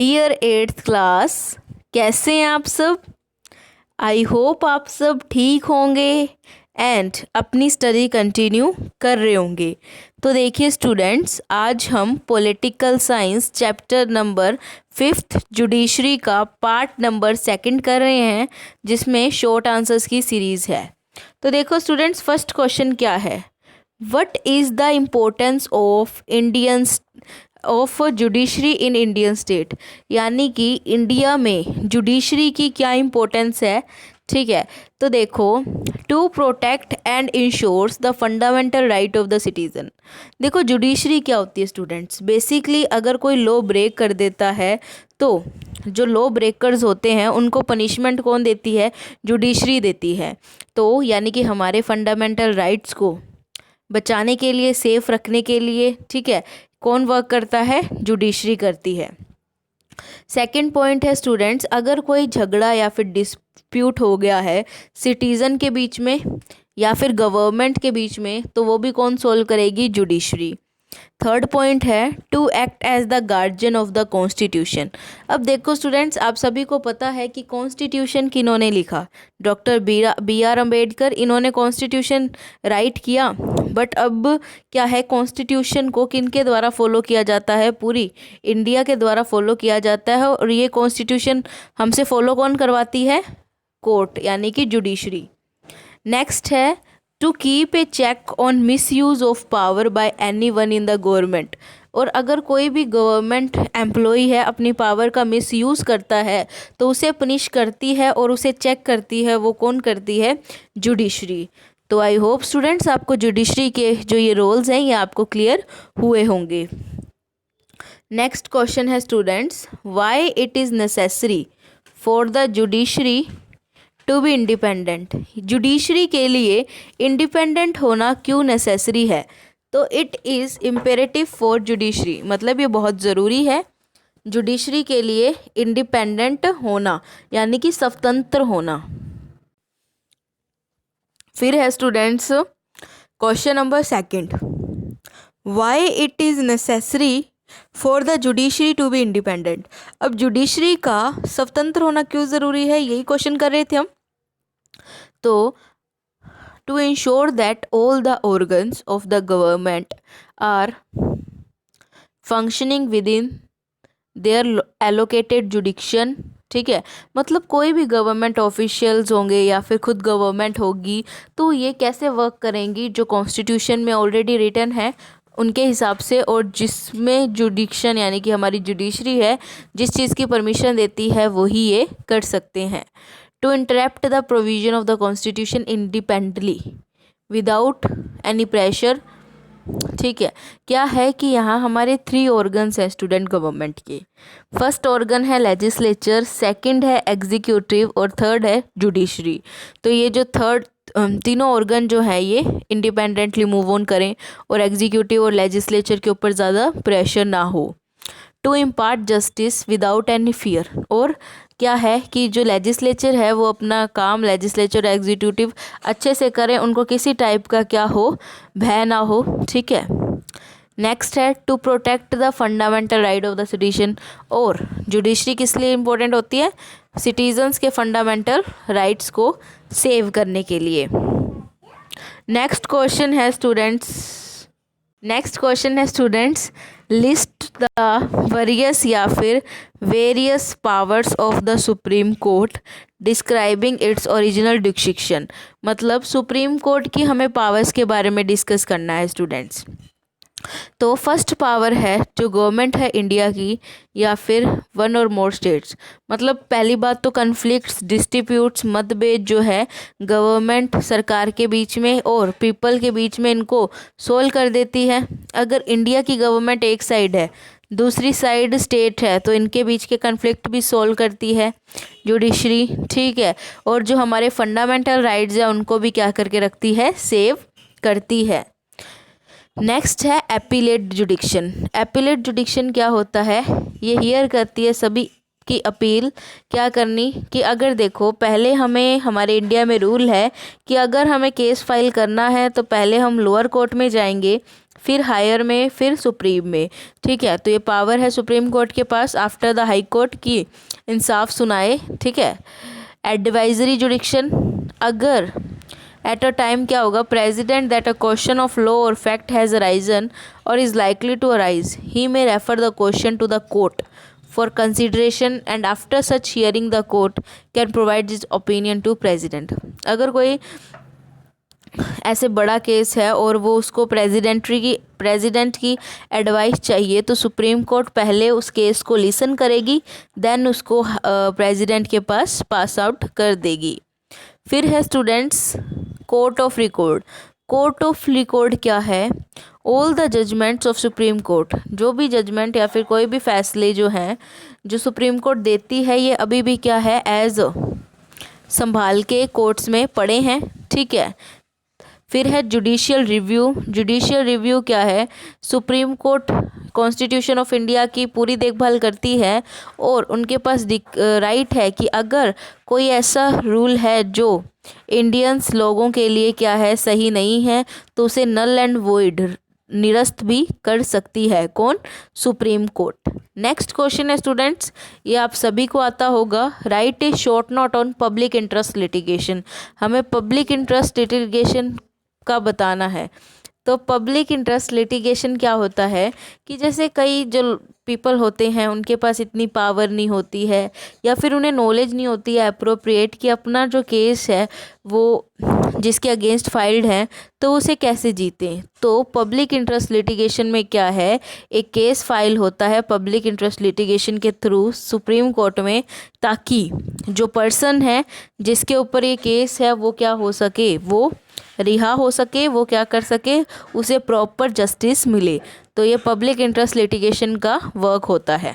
Dear 8th class, कैसे हैं आप सब। आई होप आप सब ठीक होंगे एंड अपनी स्टडी कंटिन्यू कर रहे होंगे। तो देखिए स्टूडेंट्स, आज हम political science chapter number 5th judiciary का पार्ट नंबर 2 कर रहे हैं, जिसमें शॉर्ट आंसर्स की सीरीज़ है। तो देखो स्टूडेंट्स, फर्स्ट क्वेश्चन क्या है, what is the importance of judiciary in Indian state. यानी कि इंडिया में जुडिशरी की क्या इम्पोर्टेंस है। ठीक है, तो देखो, to protect and insures the fundamental right of the citizen. देखो जुडिशरी क्या होती है स्टूडेंट्स, बेसिकली अगर कोई लॉ ब्रेक कर देता है तो जो लॉ ब्रेकर्स होते हैं उनको पनिशमेंट कौन देती है, जुडिशरी देती है। तो यानी कि हमारे फंडामेंटल राइट्स को बचाने के लिए, सेफ रखने के लिए, ठीक है, कौन वर्क करता है, जुडिशरी करती है। सेकंड पॉइंट है स्टूडेंट्स, अगर कोई झगड़ा या फिर डिस्प्यूट हो गया है सिटीज़न के बीच में या फिर गवर्नमेंट के बीच में, तो वो भी कौन सोल्व करेगी, जुडिशरी। थर्ड पॉइंट है to act as the guardian of the constitution. अब देखो स्टूडेंट्स, आप सभी को पता है कि कॉन्स्टिट्यूशन किन्होंने लिखा, डॉक्टर बी आर अम्बेडकर। इन्होंने कॉन्स्टिट्यूशन राइट किया, बट अब क्या है, कॉन्स्टिट्यूशन को किनके द्वारा फॉलो किया जाता है, पूरी इंडिया के द्वारा फॉलो किया जाता है। और ये कॉन्स्टिट्यूशन हमसे फॉलो कौन करवाती है, कोर्ट यानी कि जुडिशरी। नेक्स्ट है to keep a check on misuse of power by anyone in the government. और अगर कोई भी गवर्नमेंट एम्प्लॉई है अपनी पावर का मिस यूज़ करता है तो उसे पनिश करती है और उसे चेक करती है, वो कौन करती है, जुडिशरी। तो आई होप स्टूडेंट्स आपको जुडिशरी के जो ये रोल्स हैं ये आपको क्लियर हुए होंगे। नेक्स्ट क्वेश्चन है students, why it is necessary for the judiciary to be independent. Judiciary के लिए इंडिपेंडेंट होना क्यों नेसेसरी है। तो it is imperative for judiciary, मतलब ये बहुत ज़रूरी है जुडिशरी के लिए इंडिपेंडेंट होना, यानी कि स्वतंत्र होना। फिर है students question number 2, why it is necessary for the judiciary to be independent. अब जुडिशरी का स्वतंत्र होना क्यों ज़रूरी है, यही क्वेश्चन कर रहे थे हम। तो to ensure that all the organs of the government are functioning within their allocated jurisdiction. ठीक है, मतलब कोई भी गवर्नमेंट ऑफिशियल्स होंगे या फिर खुद गवर्नमेंट होगी तो ये कैसे वर्क करेंगी, जो कॉन्स्टिट्यूशन में ऑलरेडी रिटन है उनके हिसाब से, और जिसमें जुडिक्शन यानी कि हमारी जुडिशरी है जिस चीज़ की परमिशन देती है वही ये कर सकते हैं। To interrupt the provision of the constitution independently without any pressure. ठीक है, क्या है कि यहाँ हमारे 3 ऑर्गन्स हैं स्टूडेंट गवर्नमेंट के। फर्स्ट ऑर्गन है लेजिस्लेचर, सेकंड है एग्जीक्यूटिव और थर्ड है जुडिशरी। तो ये जो तीनों ऑर्गन जो है ये इंडिपेंडेंटली मूव ऑन करें और एग्जीक्यूटिव और लेजिस्लेचर के ऊपर ज़्यादा प्रेशर ना हो। To impart justice without any fear, और क्या है कि जो लेजिस्लेचर है वो अपना काम, लेजिस्लेचर एग्जीक्यूटिव अच्छे से करें, उनको किसी टाइप का क्या हो, भय ना हो। ठीक है, नेक्स्ट है to protect the fundamental right of the citizen. और जुडिशरी किस लिए इम्पोर्टेंट होती है, सिटीजन्स के फंडामेंटल राइट्स को सेव करने के लिए। नेक्स्ट क्वेश्चन है students, list the various powers of the supreme court describing its original diction. मतलब सुप्रीम कोर्ट की हमें पावर्स के बारे में डिस्कस करना है स्टूडेंट्स। तो फर्स्ट पावर है जो गवर्नमेंट है इंडिया की या फिर वन और मोर स्टेट्स। मतलब पहली बात तो कन्फ्लिक्ट्स, डिस्प्यूट्स, मतभेद जो है गवर्नमेंट सरकार के बीच में और पीपल के बीच में, इनको सोल्व कर देती है। अगर इंडिया की गवर्नमेंट एक साइड है, दूसरी साइड स्टेट है, तो इनके बीच के कन्फ्लिक्ट भी सोल्व करती है जुडिशरी। ठीक है, और जो हमारे फंडामेंटल राइट्स हैं उनको भी क्या करके रखती है, सेव करती है। नेक्स्ट है एपीलेट जुडिक्शन। एपीलेट जुडिक्शन क्या होता है, ये हियर करती है सभी की अपील, क्या करनी कि अगर देखो पहले हमें, हमारे इंडिया में रूल है कि अगर हमें केस फाइल करना है तो पहले हम लोअर कोर्ट में जाएंगे, फिर हायर में, फिर सुप्रीम में। ठीक है, तो ये पावर है सुप्रीम कोर्ट के पास आफ्टर द हाई कोर्ट की इंसाफ सुनाए। ठीक है, एडवाइजरी जुडिक्शन, अगर एट अ टाइम क्या होगा, president that a question of law और फैक्ट हैज़ अराइजन और is likely to arise, he may refer the question to the court for consideration and after such hearing the court can provide his opinion to president. अगर कोई ऐसे बड़ा case है और वो उसको प्रेसिडेंट की एडवाइस चाहिए, तो सुप्रीम कोर्ट पहले उस केस को लिसन करेगी, देन उसको प्रेसिडेंट के पास पास आउट कर देगी। फिर है students court of record. Court of record क्या है, all the judgements of supreme court, जो भी जजमेंट या फिर कोई भी फैसले जो हैं जो सुप्रीम कोर्ट देती है, ये अभी भी क्या है, एज संभाल के कोर्ट्स में पड़े हैं। ठीक है, फिर है जुडिशियल रिव्यू। जुडिशियल रिव्यू क्या है, supreme court constitution of India की पूरी देखभाल करती है और उनके पास राइट है कि अगर कोई ऐसा रूल है जो इंडियंस लोगों के लिए क्या है, सही नहीं है, तो उसे नल एंड वॉइड, निरस्त भी कर सकती है। कौन, सुप्रीम कोर्ट। नेक्स्ट क्वेश्चन है स्टूडेंट्स, ये आप सभी को आता होगा, right A short note on public interest litigation. हमें पब्लिक इंटरेस्ट लिटिगेशन का बताना है। तो पब्लिक इंटरेस्ट लिटिगेशन क्या होता है कि जैसे कई जो पीपल होते हैं उनके पास इतनी पावर नहीं होती है या फिर उन्हें नॉलेज नहीं होती है अप्रोप्रिएट कि अपना जो केस है वो जिसके अगेंस्ट फाइल्ड है तो उसे कैसे जीतें। तो पब्लिक इंटरेस्ट लिटिगेशन में क्या है, एक केस फाइल होता है पब्लिक इंटरेस्ट लिटिगेशन के थ्रू सुप्रीम कोर्ट में, ताकि जो पर्सन है जिसके ऊपर ये केस है वो क्या हो सके, वो रिहा हो सके, वो क्या कर सके, उसे प्रॉपर जस्टिस मिले। तो ये पब्लिक इंटरेस्ट लिटिगेशन का वर्क होता है।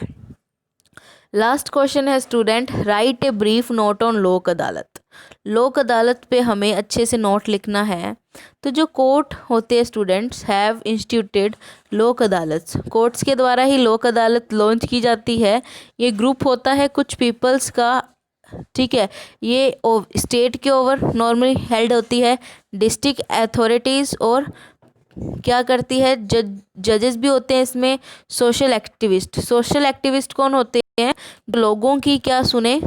लास्ट क्वेश्चन है student, right a brief note on लोक अदालत। लोक अदालत पे हमें अच्छे से नोट लिखना है। तो जो कोर्ट होते हैं स्टूडेंट्स हैव इंस्टीट्यूटेड लोक अदालत, कोर्ट्स के द्वारा ही लोक अदालत लॉन्च की जाती है। ये ग्रुप होता है कुछ पीपल्स का। ठीक है, ये स्टेट के ओवर नॉर्मली हेल्ड होती है, डिस्ट्रिक्ट अथॉरिटीज़ और क्या करती है, जजेस भी होते हैं इसमें, सोशल एक्टिविस्ट। सोशल एक्टिविस्ट कौन होते हैं, जो लोगों की क्या सुने,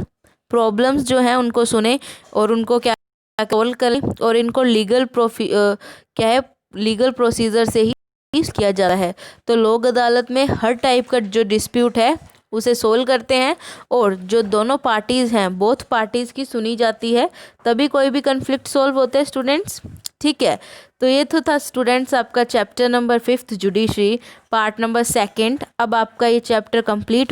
प्रॉब्लम्स जो हैं उनको सुने और उनको क्या सॉल्व करें, और इनको क्या है, लीगल प्रोसीजर से ही किया जाता है। तो लोक अदालत में हर टाइप का जो डिस्प्यूट है उसे सोल्व करते हैं और जो दोनों पार्टीज़ हैं, बोथ पार्टीज़ की सुनी जाती है, तभी कोई भी कन्फ्लिक्ट सोल्व होते हैं स्टूडेंट्स। ठीक है, तो ये तो था स्टूडेंट्स आपका chapter number 5 judiciary part number 2। अब आपका ये चैप्टर कंप्लीट